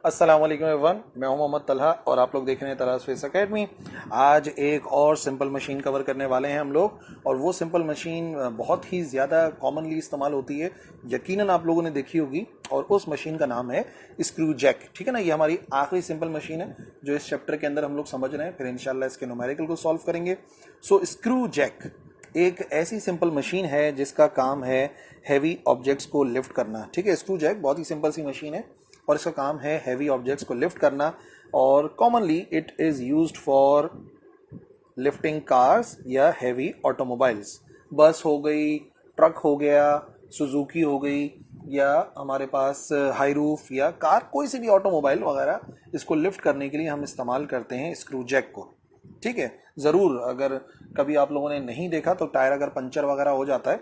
अस्सलाम वालेकुम एवरीवन, मैं हूं मोहम्मद तलहा और आप लोग देख रहे हैं तलहा स्पेस एकेडमी। आज एक और सिंपल मशीन कवर करने वाले हैं हम लोग। और वो सिंपल मशीन बहुत ही ज़्यादा कॉमनली इस्तेमाल होती है, यकीनन आप लोगों ने देखी होगी। और उस मशीन का नाम है स्क्रू जैक। ठीक है ना, ये हमारी आखिरी सिंपल मशीन है जो इस चैप्टर के अंदर हम लोग समझ रहे हैं, फिर इंशाल्लाह इसके न्यूमेरिकल को सॉल्व करेंगे। सो स्क्रू जैक एक ऐसी सिंपल मशीन है जिसका काम है हैवी ऑब्जेक्ट्स को लिफ्ट करना। ठीक है, स्क्रू जैक बहुत ही सिंपल सी मशीन है और इसका काम है हैवी ऑब्जेक्ट्स को लिफ्ट करना। और commonly it is used for lifting cars या हैवी ऑटोमोबाइल्स। बस हो गई, ट्रक हो गया, सुजुकी हो गई, या हमारे पास हाई रूफ या कार, कोई सी भी ऑटोमोबाइल वगैरह, इसको लिफ्ट करने के लिए हम इस्तेमाल करते हैं स्क्रू जैक को। ठीक है, ज़रूर अगर कभी आप लोगों ने नहीं देखा तो टायर अगर पंचर वगैरह हो जाता है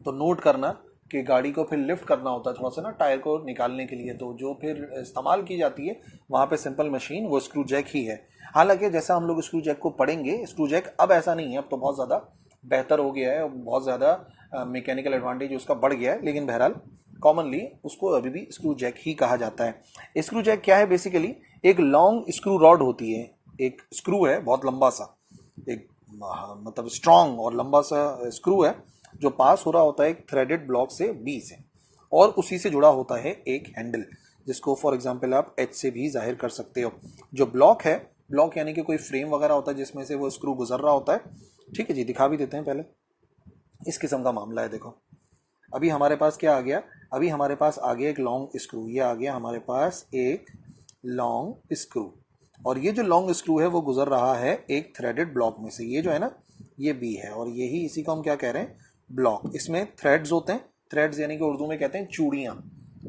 तो नोट करना कि गाड़ी को फिर लिफ्ट करना होता है थोड़ा सा ना टायर को निकालने के लिए, तो जो फिर इस्तेमाल की जाती है वहाँ पे सिंपल मशीन वो स्क्रू जैक ही है। हालांकि जैसा हम लोग स्क्रू जैक को पढ़ेंगे, स्क्रू जैक अब ऐसा नहीं है, अब तो बहुत ज़्यादा बेहतर हो गया है, बहुत ज़्यादा मैकेनिकल एडवांटेज उसका बढ़ गया है, लेकिन बहरहाल कॉमनली उसको अभी भी स्क्रू जैक ही कहा जाता है। स्क्रू जैक क्या है? बेसिकली एक लॉन्ग स्क्रू रॉड होती है, एक स्क्रू है बहुत लंबा सा, एक मतलब स्ट्रॉन्ग और लंबा सा स्क्रू है जो पास हो रहा होता है एक थ्रेडेड ब्लॉक से बी से, और उसी से जुड़ा होता है एक हैंडल, जिसको फॉर एग्जांपल आप एच से भी जाहिर कर सकते हो। जो ब्लॉक है, ब्लॉक यानी कि कोई फ्रेम वगैरह होता है जिसमें से वो स्क्रू गुजर रहा होता है। ठीक है जी, दिखा भी देते हैं पहले। इस किस्म का मामला है। देखो अभी हमारे पास क्या आ गया, अभी हमारे पास आ गया एक लॉन्ग स्क्रू, ये आ गया हमारे पास एक लॉन्ग स्क्रू, और ये जो लॉन्ग स्क्रू है वो गुजर रहा है एक थ्रेडेड ब्लॉक में से। ये जो है ना, ये बी है, और यही इसी को हम क्या कह रहे हैं, ब्लॉक। इसमें थ्रेड्स होते हैं, थ्रेड्स यानी कि उर्दू में कहते हैं चूड़ियाँ।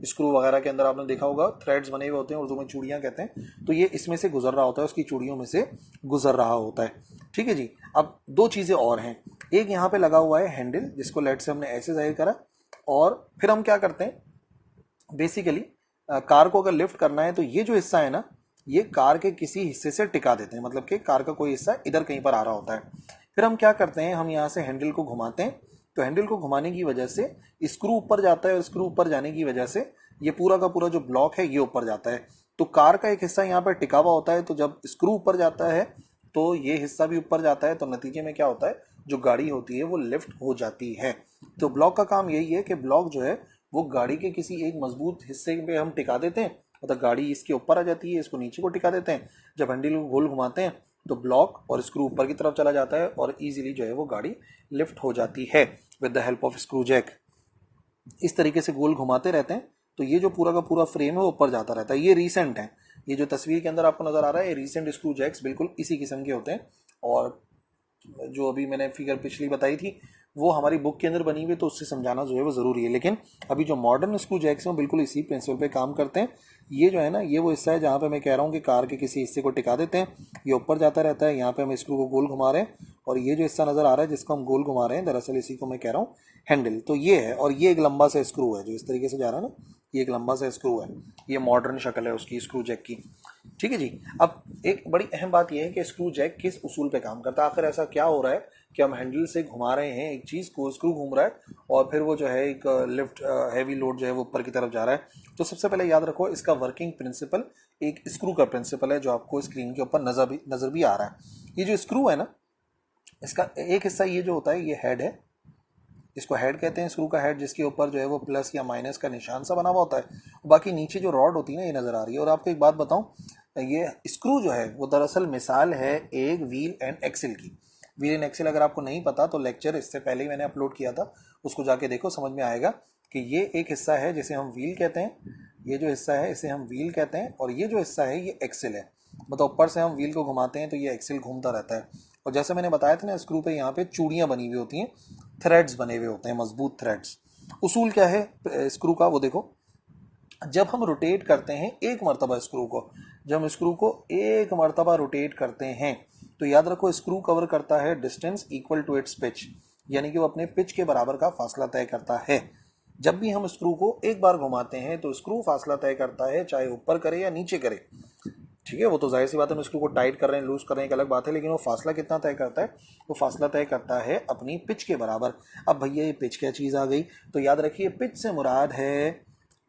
स्क्रू वगैरह के अंदर आपने देखा होगा थ्रेड्स बने हुए होते हैं, उर्दू में चूड़ियाँ कहते हैं। तो ये इसमें से गुजर रहा होता है, उसकी चूड़ियों में से गुजर रहा होता है। ठीक है जी। अब दो चीज़ें और हैं, एक यहाँ पे लगा हुआ है हैंडल, जिसको लेट से हमने ऐसे जाहिर करा, और फिर हम क्या करते हैं बेसिकली, कार को अगर लिफ्ट करना है तो ये जो हिस्सा है ना, ये कार के किसी हिस्से से टिका देते हैं, मतलब कि कार का कोई हिस्सा इधर कहीं पर आ रहा होता है। फिर हम क्या करते हैं, हम यहाँ से हैंडल को घुमाते हैं, तो हैंडल को घुमाने की वजह से स्क्रू ऊपर जाता है, और स्क्रू ऊपर जाने की वजह से ये पूरा का पूरा जो ब्लॉक है ये ऊपर जाता है। तो कार का एक हिस्सा यहाँ पर टिका हुआ होता है, तो जब स्क्रू ऊपर जाता है तो ये हिस्सा भी ऊपर जाता है, तो नतीजे में क्या होता है, जो गाड़ी होती है वो लिफ्ट हो जाती है। तो ब्लॉक का काम यही है कि ब्लॉक जो है वो गाड़ी के किसी एक मजबूत हिस्से पे हम टिका देते हैं, मतलब गाड़ी इसके ऊपर आ जाती है, इसको नीचे को टिका देते हैं। जब हैंडल को गोल घुमाते हैं तो ब्लॉक और स्क्रू ऊपर की तरफ चला जाता है, और इजीली जो है वो गाड़ी लिफ्ट हो जाती है with the help of screw jack. इस तरीके से गोल घुमाते रहते हैं तो ये जो पूरा का पूरा फ्रेम है वो ऊपर जाता रहता है। ये रीसेंट है, ये जो तस्वीर के अंदर आपको नजर आ रहा है, ये रीसेंट स्क्रू जैक्स बिल्कुल इसी किस्म के होते हैं। और जो अभी मैंने फिगर पिछली बताई थी वो हमारी बुक के अंदर बनी हुई, तो उससे समझाना जो है वो ज़रूरी है। लेकिन अभी जो मॉडर्न स्क्रू जैक्स हैं बिल्कुल इसी प्रिंसिपल पे काम करते हैं। ये जो है ना, ये वो हिस्सा है जहाँ पे मैं कह रहा हूँ कि कार के किसी हिस्से को टिका देते हैं, ये ऊपर जाता रहता है। यहाँ पे हम स्क्रू को गोल घुमा रहे हैं, और ये जो हिस्सा नज़र आ रहा है जिसको हम गोल घुमा रहे हैं, दरअसल इसी को मैं कह रहा हूँ हैंडल। तो ये है, और ये एक लंबा सा स्क्रू है जो इस तरीके से जा रहा है ना, ये एक लंबा सा स्क्रू है, ये मॉडर्न शक्ल है उसकी स्क्रू जैक की। ठीक है जी। अब एक बड़ी अहम बात यह है कि स्क्रू जैक किस उसूल पे काम करता है। आखिर ऐसा क्या हो रहा है कि हम हैंडल से घुमा रहे हैं एक चीज़ को, स्क्रू घूम रहा है, और फिर वो जो है एक लिफ्ट हैवी लोड जो है वो ऊपर की तरफ जा रहा है। तो सबसे पहले याद रखो, इसका वर्किंग प्रिंसिपल एक स्क्रू का प्रिंसिपल है जो आपको स्क्रीन के ऊपर नजर भी आ रहा है। ये जो स्क्रू है ना, इसका एक हिस्सा ये जो होता है ये हेड है, इसको हेड कहते हैं, स्क्रू का हेड, जिसके ऊपर जो है वो प्लस या माइनस का निशान सा बना हुआ होता है। बाकी नीचे जो रॉड होती है ना, ये नज़र आ रही है। और आपको एक बात बताऊं, ये स्क्रू जो है वो दरअसल मिसाल है एक व्हील एंड एक्सिल की। व्हील एंड एक्सिल अगर आपको नहीं पता तो लेक्चर इससे पहले ही मैंने अपलोड किया था, उसको जाके देखो, समझ में आएगा कि ये एक हिस्सा है जिसे हम व्हील कहते हैं, ये जो हिस्सा है इसे हम व्हील कहते हैं, और ये जो हिस्सा है ये एक्सिल है। मतलब ऊपर से हम व्हील को घुमाते हैं तो ये एक्सिल घूमता रहता है। और जैसे मैंने बताया था ना, स्क्रू पे यहाँ पे चूड़ियाँ बनी हुई होती हैं, थ्रेड्स बने हुए होते हैं, मजबूत थ्रेड्स। उसूल क्या है स्क्रू का, वो देखो, जब हम रोटेट करते हैं एक मरतबा स्क्रू को, जब हम स्क्रू को एक मरतबा रोटेट करते हैं तो याद रखो स्क्रू कवर करता है distance equal to its pitch, यानी कि वो अपने पिच के बराबर का फासला तय करता है। जब भी हम स्क्रू को एक बार घुमाते हैं तो स्क्रू फासला तय करता है, चाहे ऊपर करे या नीचे करे। ठीक है, वो तो जाहिर सी बात है, हम स्क्रू को टाइट कर रहे हैं, लूज कर रहे हैं, एक अलग बात है, लेकिन वो फासला कितना तय करता है, वो फासला तय करता है अपनी पिच के बराबर। अब भैया ये पिच क्या चीज़ आ गई, तो याद रखिए पिच से मुराद है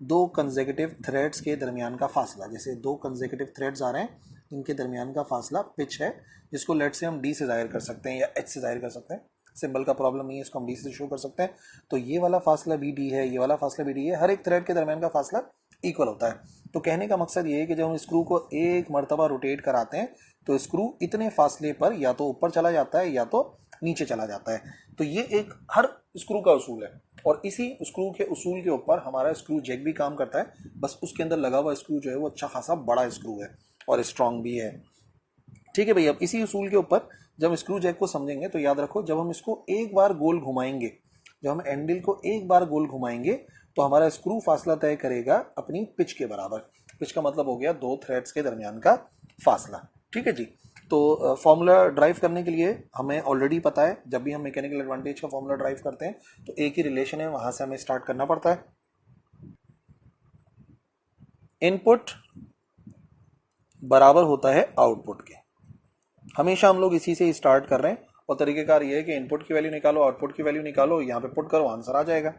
दो कंसेक्यूटिव थ्रेड्स के दरमियान का फासला, जैसे दो कंसेक्यूटिव थ्रेड्स आ रहे हैं, इनके दरमियान का फासला पिच है, जिसको लेट से हम डी से जाहिर कर सकते हैं या एच से जाहिर कर सकते हैं। सिंबल का प्रॉब्लम नहीं है, इसको हम डी से शो कर सकते हैं। तो ये वाला फासला भी डी है, ये वाला फासला भी डी है, हर एक थ्रेड के दरमियान का फासला इक्वल होता है। तो कहने का मकसद ये है कि जब हम स्क्रू को एक मरतबा रोटेट कराते हैं तो स्क्रू इतने फासले पर या तो ऊपर चला जाता है या तो नीचे चला जाता है। तो ये एक हर स्क्रू का उसूल है, और इसी स्क्रू के उसूल के ऊपर हमारा स्क्रू जैक भी काम करता है। बस उसके अंदर लगा हुआ स्क्रू जो है वो अच्छा खासा बड़ा स्क्रू है और स्ट्रांग भी है। ठीक है भाई, अब इसी उसूल के ऊपर जब स्क्रू जैक को समझेंगे तो याद रखो, जब हम इसको एक बार गोल घुमाएंगे, जब हम हैंडल को एक बार गोल घुमाएंगे तो हमारा स्क्रू फासला तय करेगा अपनी पिच के बराबर। पिच का मतलब हो गया दो थ्रेड्स के दरमियान का फासला। ठीक है जी। तो फॉर्मूला ड्राइव करने के लिए हमें ऑलरेडी पता है, जब भी हम मैकेनिकल एडवांटेज का फॉर्मूला ड्राइव करते हैं तो एक ही रिलेशन है, वहां से हमें स्टार्ट करना पड़ता है। इनपुट बराबर होता है आउटपुट के, हमेशा हम लोग इसी से स्टार्ट कर रहे हैं। और तरीकेकार ये है कि इनपुट की वैल्यू निकालो, आउटपुट की वैल्यू निकालो, यहाँ पे पुट करो, आंसर आ जाएगा।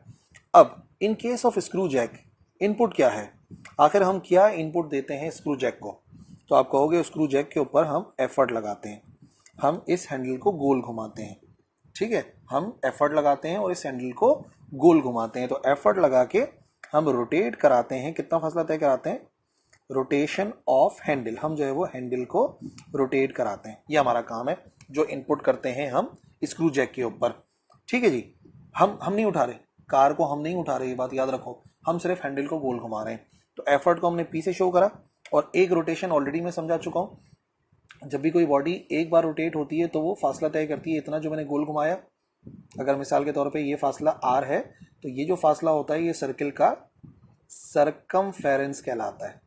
अब in case of screw jack input क्या है, आखिर हम क्या इनपुट देते हैं स्क्रू जैक को? तो आप कहोगे स्क्रू जैक के ऊपर हम एफर्ट लगाते हैं, हम इस हैंडल को गोल घुमाते हैं। ठीक है, हम एफर्ट लगाते हैं और इस हैंडल को गोल घुमाते हैं। तो एफर्ट लगा के हम रोटेट कराते हैं, कितना फासला तय कराते हैं? रोटेशन ऑफ हैंडल, हम जो है वो हैंडल को रोटेट कराते हैं। ये हमारा काम है जो इनपुट करते हैं हम स्क्रू जैक के ऊपर। ठीक है जी। हम नहीं उठा रहे कार को, हम नहीं उठा रहे, ये बात याद रखो, हम सिर्फ हैंडल को गोल घुमा रहे हैं। तो एफर्ट को हमने पी से शो करा, और एक रोटेशन ऑलरेडी मैं समझा चुका हूं, जब भी कोई बॉडी एक बार रोटेट होती है तो वो फासला तय करती है इतना जो मैंने गोल घुमाया। अगर मिसाल के तौर पे ये फासला आर है तो ये जो फासला होता है ये सर्किल का सरकमफेरेंस कहलाता है,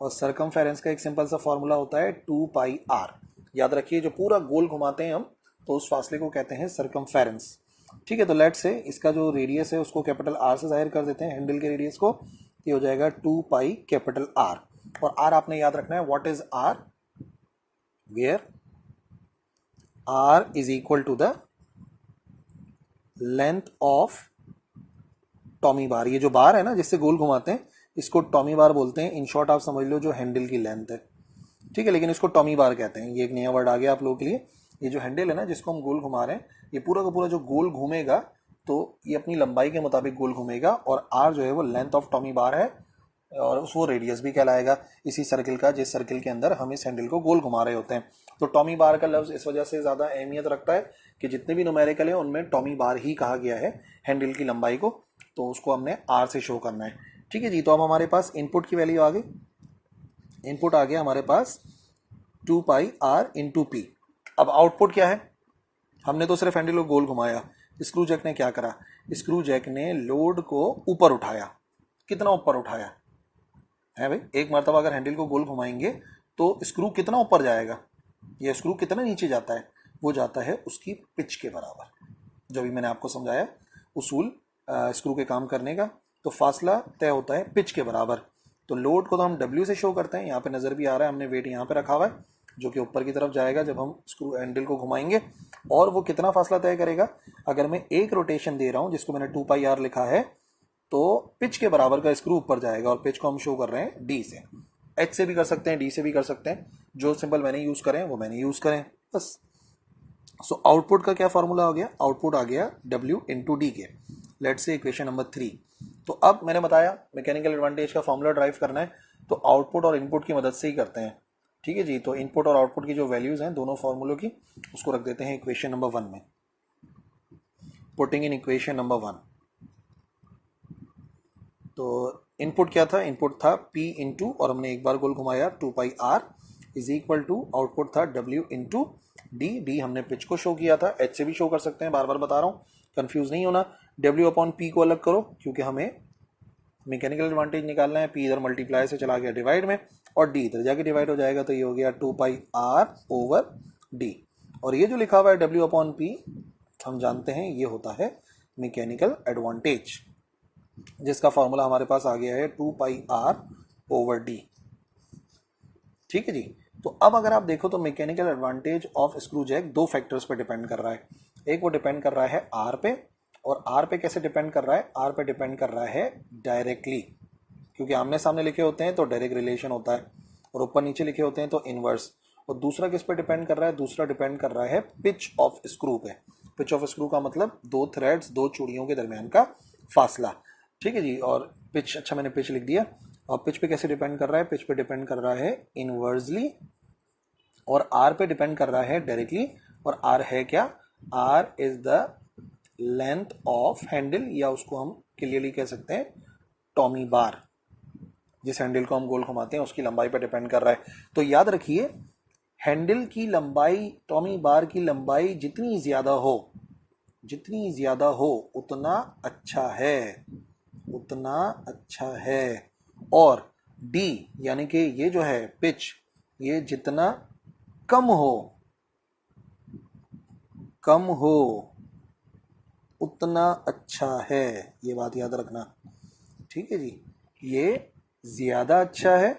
और सरकमफेरेंस का एक सिंपल सा फॉर्मूला होता है 2πr। याद रखिए, जो पूरा गोल घुमाते हैं हम तो उस फासले को कहते हैं सरकमफेरेंस। ठीक है, तो लेट से इसका जो रेडियस है उसको कैपिटल आर से जाहिर कर देते हैं, हैंडल के रेडियस को। ये हो जाएगा 2π कैपिटल आर, और आर आपने याद रखना है, what is R, where R is equal to the length of tommy bar. ये जो बार है ना जिससे गोल घुमाते हैं इसको टॉमी बार बोलते हैं। इन शॉर्ट आप समझ लो जो हैंडल की लेंथ है। ठीक है, लेकिन इसको टॉमी बार कहते हैं। ये एक नया वर्ड आ गया आप लोगों के लिए। ये जो हैंडल है ना जिसको हम गोल घुमा रहे हैं, ये पूरा का पूरा जो गोल घूमेगा तो ये अपनी लंबाई के मुताबिक गोल घूमेगा, और आर जो है वो लेंथ ऑफ टॉमी बार है, और उसको रेडियस भी कहलाएगा इसी सर्किल का, जिस सर्किल के अंदर हम इस हैंडल को गोल घुमा रहे होते हैं। तो टॉमी बार का लफ्ज इस वजह से ज़्यादा अहमियत रखता है कि जितने भी न्यूमेरिकल है उनमें टॉमी बार ही कहा गया है हैंडल की लंबाई को, तो उसको हमने आर से शो करना है। ठीक है जी। तो अब हमारे पास इनपुट की वैल्यू आ गई, इनपुट आ गया हमारे पास 2πr इंटू पी। अब आउटपुट क्या है? हमने तो सिर्फ हैंडल को गोल घुमाया, स्क्रू जैक ने क्या करा? स्क्रू जैक ने लोड को ऊपर उठाया। कितना ऊपर उठाया है भाई? एक मरतबा अगर हैंडल को गोल घुमाएंगे तो स्क्रू कितना ऊपर जाएगा, या स्क्रू कितना नीचे जाता है? वो जाता है उसकी पिच के बराबर। जो भी मैंने आपको समझाया उसूल स्क्रू के काम करने का, तो फासला तय होता है पिच के बराबर। तो लोड को तो हम W से शो करते हैं, यहाँ पे नज़र भी आ रहा है, हमने वेट यहाँ पे रखा हुआ है जो कि ऊपर की तरफ जाएगा जब हम स्क्रू हैंडल को घुमाएंगे। और वो कितना फासला तय करेगा? अगर मैं एक रोटेशन दे रहा हूँ जिसको मैंने 2πr लिखा है, तो पिच के बराबर का स्क्रू ऊपर जाएगा, और पिच को हम शो कर रहे हैं D से। H से भी कर सकते हैं, D से भी कर सकते हैं, जो सिंबल मैंने यूज़ करें वो मैंने यूज़ करें बस। सो आउटपुट का क्या फॉर्मूला हो गया? आउटपुट आ गया W इंटू डी के। लेट से इक्वेशन नंबर 3। तो अब मैंने बताया मैकेनिकल एडवांटेज का फॉर्मूला ड्राइव करना है तो आउटपुट और इनपुट की मदद से ही करते हैं। ठीक है जी। तो इनपुट और आउटपुट की जो वैल्यूज़ हैं दोनों फॉर्मूलों की, उसको रख देते हैं इक्वेशन नंबर 1 में। पुटिंग इन इक्वेशन नंबर 1, तो इनपुट क्या था? इनपुट था P इंटू, और हमने एक बार गोल घुमाया 2πr इज इक्वल टू, आउटपुट था W इंटू डी हमने पिच को शो किया था, H से भी शो कर सकते हैं, बार बार बता रहा हूँ, कंफ्यूज नहीं होना। W अपॉन P को अलग करो क्योंकि हमें मैकेनिकल एडवांटेज निकालना है। P इधर मल्टीप्लाई से चला गया डिवाइड में, और D इधर जाके डिवाइड हो जाएगा, तो ये हो गया 2πr ओवर D। और ये जो लिखा हुआ है W अपॉन P, हम जानते हैं ये होता है मैकेनिकल एडवांटेज, जिसका फॉर्मूला हमारे पास आ गया है 2πr ओवर D। ठीक है जी। तो अब अगर आप देखो तो mechanical advantage of screw jack दो फैक्टर्स पर डिपेंड कर रहा है। एक वो डिपेंड कर रहा है R पे, और आर पे कैसे डिपेंड कर रहा है, आर पे डिपेंड कर रहा है डायरेक्टली, क्योंकि आमने सामने लिखे होते हैं तो डायरेक्ट रिलेशन होता है, और ऊपर नीचे लिखे होते हैं तो इनवर्स। और दूसरा किस पे डिपेंड कर रहा है, दूसरा डिपेंड कर रहा है पिच ऑफ स्क्रू पे। पिच ऑफ स्क्रू का मतलब दो थ्रेड्स, दो चूड़ियों के दरमियान का फासला, ठीक है जी। और पिच, अच्छा मैंने पिच लिख दिया। और पिच पे कैसे डिपेंड कर रहा है, पिच पे डिपेंड कर रहा है इनवर्सली, और आर पे डिपेंड कर रहा है डायरेक्टली। और आर है क्या, R is the length of handle, या उसको हम क्लियरली कह सकते हैं टॉमी बार, जिस हैंडल को हम गोल घुमाते हैं उसकी लंबाई पर डिपेंड कर रहा है। तो याद रखिए, हैंडल की लंबाई, टॉमी बार की लंबाई जितनी ज्यादा हो, जितनी ज्यादा हो उतना अच्छा है, उतना अच्छा है। और डी यानी कि ये जो है पिच, ये जितना कम हो, कम हो उतना अच्छा है, ये बात याद रखना, ठीक है जी। ये ज्यादा अच्छा है,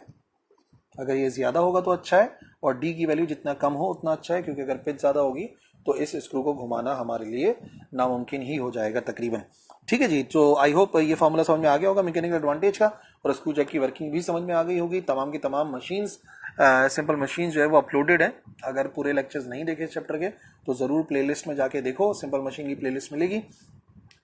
अगर ये ज्यादा होगा तो अच्छा है, और डी की वैल्यू जितना कम हो उतना अच्छा है, क्योंकि अगर पिच ज्यादा होगी तो इस स्क्रू को घुमाना हमारे लिए नामुमकिन ही हो जाएगा तकरीबन, ठीक है जी। तो आई होप ये फॉर्मूला समझ में आ गया होगा मैकेनिकल एडवांटेज का, और स्क्रू जैक की वर्किंग भी समझ में आ गई होगी। तमाम की तमाम मशीन्स, सिंपल मशीन्स जो है वो अपलोडेड है। अगर पूरे लेक्चर्स नहीं देखे चैप्टर के तो ज़रूर प्लेलिस्ट में जाके देखो, सिंपल मशीन की प्लेलिस्ट मिलेगी,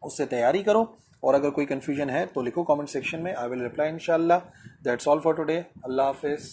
उससे तैयारी करो। और अगर कोई कंफ्यूजन है तो लिखो कमेंट सेक्शन में, आई विल रिप्लाई इंशाल्लाह। दैट्स ऑल फॉर टुडे, अल्लाह हाफिज़।